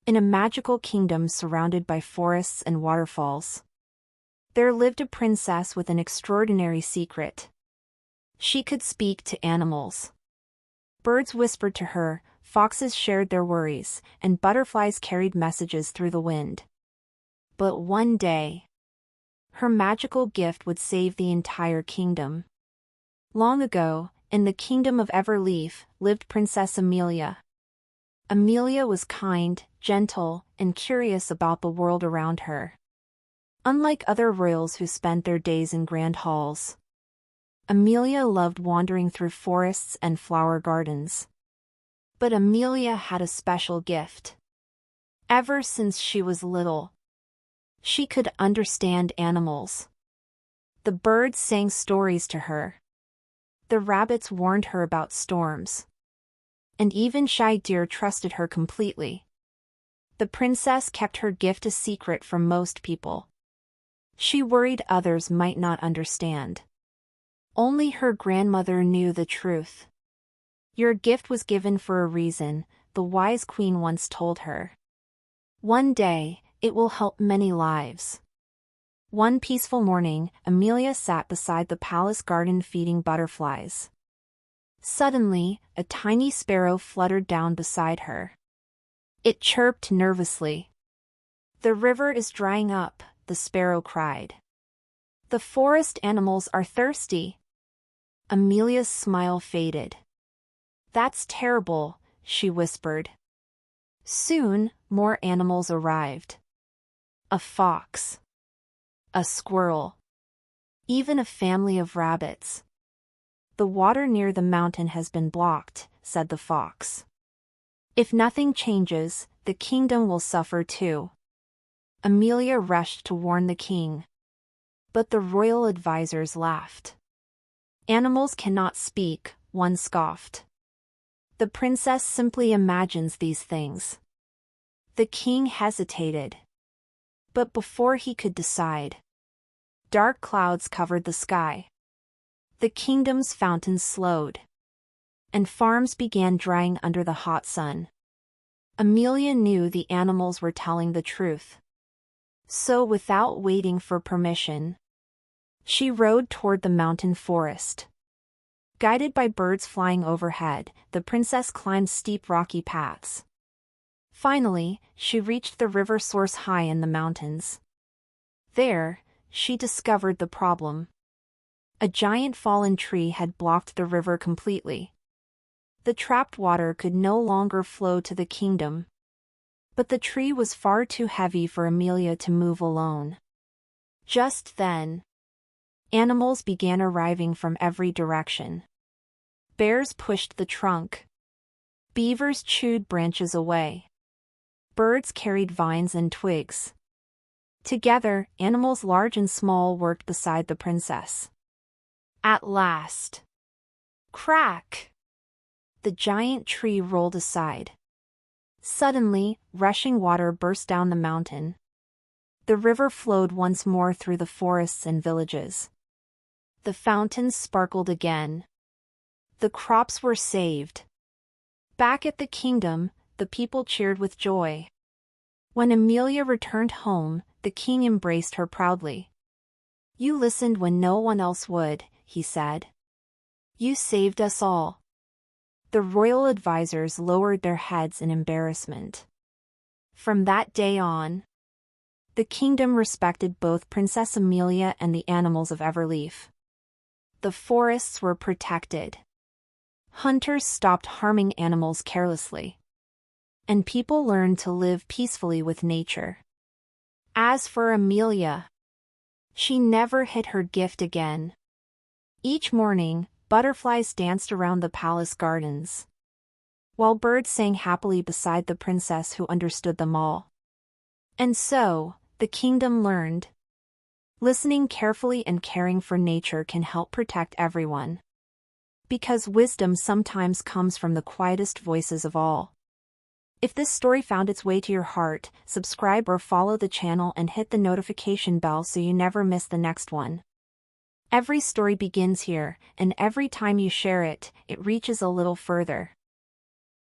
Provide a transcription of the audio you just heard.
In a magical kingdom surrounded by forests and waterfalls, there lived a princess with an extraordinary secret. She could speak to animals. Birds whispered to her, foxes shared their worries, and butterflies carried messages through the wind. But one day, her magical gift would save the entire kingdom. Long ago, in the kingdom of Everleaf, lived Princess Amelia. Amelia was kind, gentle, and curious about the world around her. Unlike other royals who spent their days in grand halls, Amelia loved wandering through forests and flower gardens. But Amelia had a special gift. Ever since she was little, she could understand animals. The birds sang stories to her. The rabbits warned her about storms. And even shy deer trusted her completely. The princess kept her gift a secret from most people. She worried others might not understand. Only her grandmother knew the truth. "Your gift was given for a reason," the wise queen once told her. "One day, it will help many lives." One peaceful morning, Amelia sat beside the palace garden feeding butterflies. Suddenly, a tiny sparrow fluttered down beside her. It chirped nervously. "The river is drying up," the sparrow cried. "The forest animals are thirsty." Amelia's smile faded. "That's terrible," she whispered. Soon, more animals arrived. A fox. A squirrel. Even a family of rabbits. "The water near the mountain has been blocked," said the fox. "If nothing changes, the kingdom will suffer too." Amelia rushed to warn the king. But the royal advisors laughed. "Animals cannot speak," one scoffed. "The princess simply imagines these things." The king hesitated. But before he could decide, dark clouds covered the sky. The kingdom's fountains slowed, and farms began drying under the hot sun. Amelia knew the animals were telling the truth. So without waiting for permission, she rode toward the mountain forest. Guided by birds flying overhead, the princess climbed steep rocky paths. Finally, she reached the river source high in the mountains. There, she discovered the problem. A giant fallen tree had blocked the river completely. The trapped water could no longer flow to the kingdom. But the tree was far too heavy for Amelia to move alone. Just then, animals began arriving from every direction. Bears pushed the trunk. Beavers chewed branches away. Birds carried vines and twigs. Together, animals large and small worked beside the princess. At last, crack! The giant tree rolled aside. Suddenly, rushing water burst down the mountain. The river flowed once more through the forests and villages. The fountains sparkled again. The crops were saved. Back at the kingdom, the people cheered with joy. When Amelia returned home, the king embraced her proudly. "You listened when no one else would," he said. "You saved us all." The royal advisors lowered their heads in embarrassment. From that day on, the kingdom respected both Princess Amelia and the animals of Everleaf. The forests were protected. Hunters stopped harming animals carelessly. And people learned to live peacefully with nature. As for Amelia, she never hid her gift again. Each morning, butterflies danced around the palace gardens, while birds sang happily beside the princess who understood them all. And so, the kingdom learned. Listening carefully and caring for nature can help protect everyone. Because wisdom sometimes comes from the quietest voices of all. If this story found its way to your heart, subscribe or follow the channel and hit the notification bell so you never miss the next one. Every story begins here, and every time you share it, it reaches a little further.